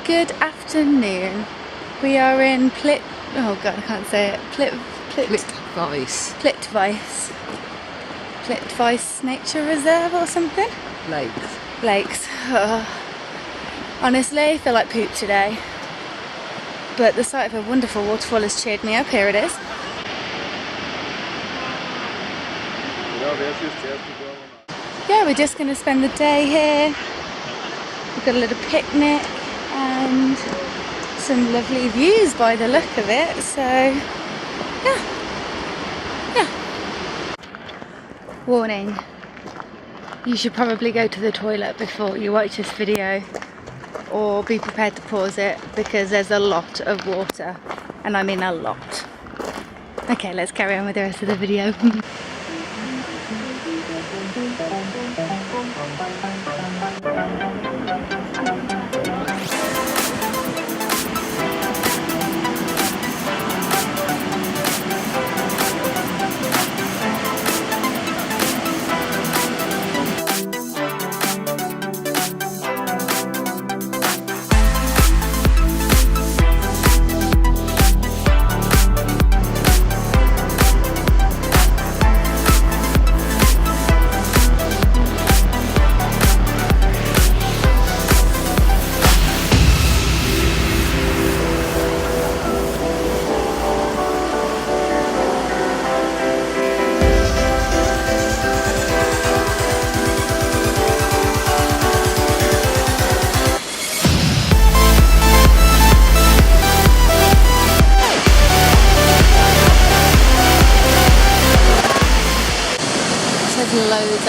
Good afternoon. We are in oh god, I can't say it. Plitvice. Plitvice Nature Reserve or something? Lakes. Oh. Honestly, I feel like poop today. But the sight of a wonderful waterfall has cheered me up. Here it is. Yeah, we're just going to spend the day here. We've got a little picnic and some lovely views by the look of it, so yeah. Warning, you should probably go to the toilet before you watch this video, or be prepared to pause it because there's a lot of water, and I mean a lot. Okay, let's carry on with the rest of the video.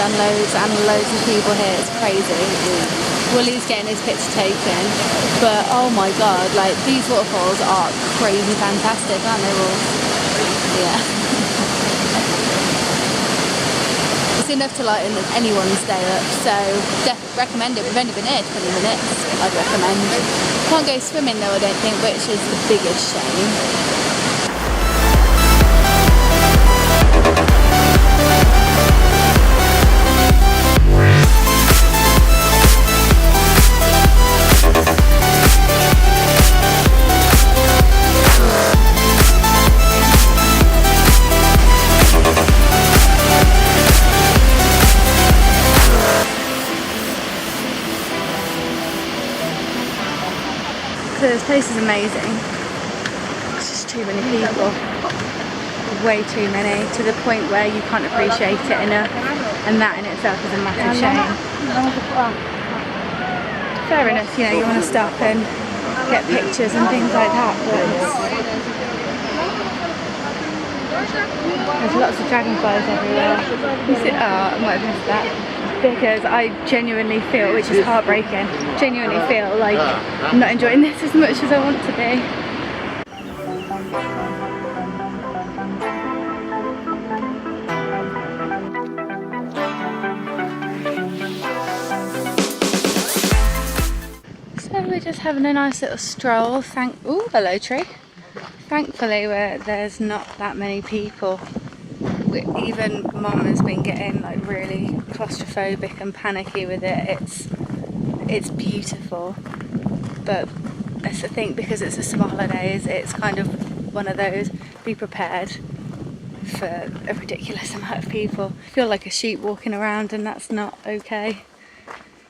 Loads and loads of people here. It's crazy. Woolly's getting his picture taken, but oh my god, like these waterfalls are crazy fantastic, aren't they all? Yeah. It's enough to lighten anyone's day up, so definitely recommend it. We've only been here 20 minutes. I'd recommend. Can't go swimming though, I don't think, which is the biggest shame. So this place is amazing. It's just too many people. Way too many, to the point where you can't appreciate it enough. And that in itself is a massive shame. Fair enough, you know, you want to stop and get pictures and things like that, but there's lots of dragonflies everywhere. You see, oh, I might have missed that. Because I genuinely feel, which is heartbreaking, genuinely feel like I'm not enjoying this as much as I want to be. So we're just having a nice little stroll. Ooh, hello tree. Thankfully there's not that many people. Even Mum has been getting like really claustrophobic and panicky with it. It's beautiful, but that's the thing, because it's a summer holidays, it's kind of one of those, be prepared for a ridiculous amount of people. I feel like a sheep walking around, and that's not okay.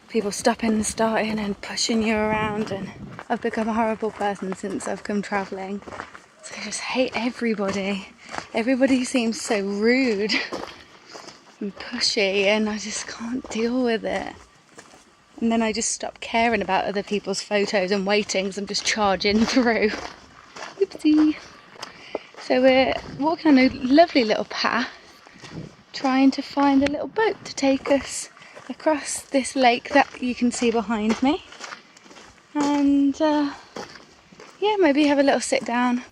People stopping and starting and pushing you around, and I've become a horrible person since I've come travelling. So I just hate everybody. Everybody seems so rude and pushy, and I just can't deal with it. And then I just stop caring about other people's photos and waiting, because I'm just charging through. Oopsie. So we're walking on a lovely little path, trying to find a little boat to take us across this lake that you can see behind me. And yeah, maybe have a little sit down.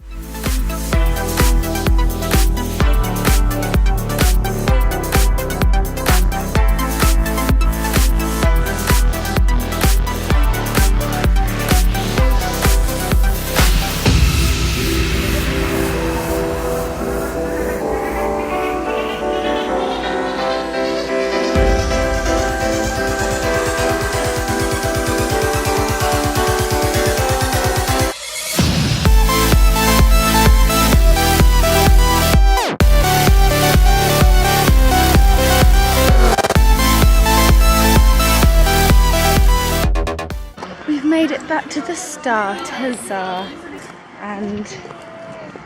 made it back to the start, huzzah! And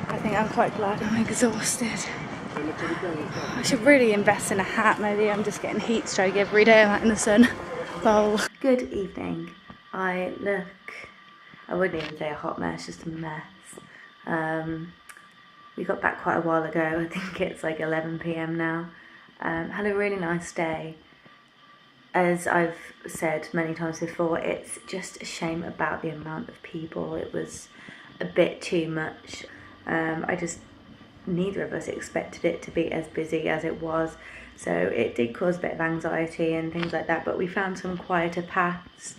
I think I'm quite glad I'm exhausted. I should really invest in a hat. Maybe I'm just getting heat stroke every day I'm out in the sun. Lol. Good evening. I wouldn't even say a hot mess, just a mess. We got back quite a while ago. I think it's like 11 PM now. Had a really nice day. As I've said many times before, it's just a shame about the amount of people. It was a bit too much. Neither of us expected it to be as busy as it was, so it did cause a bit of anxiety and things like that, but we found some quieter paths,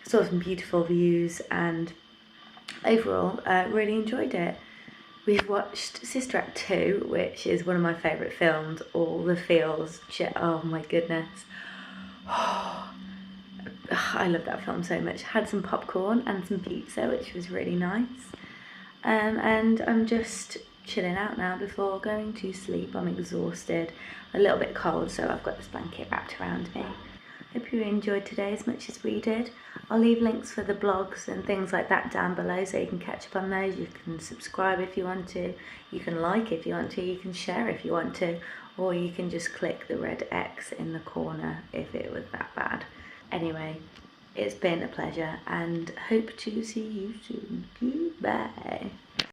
saw some beautiful views, and overall really enjoyed it. We've watched Sister Act 2, which is one of my favourite films. All the feels, oh my goodness. I love that film so much. Had some popcorn and some pizza, which was really nice. And I'm just chilling out now before going to sleep. I'm exhausted, a little bit cold, so I've got this blanket wrapped around me. Hope you enjoyed today as much as we did. I'll leave links for the blogs and things like that down below so you can catch up on those. You can subscribe if you want to, you can like if you want to, you can share if you want to, or you can just click the red X in the corner if it was that bad. Anyway, it's been a pleasure and hope to see you soon. Goodbye.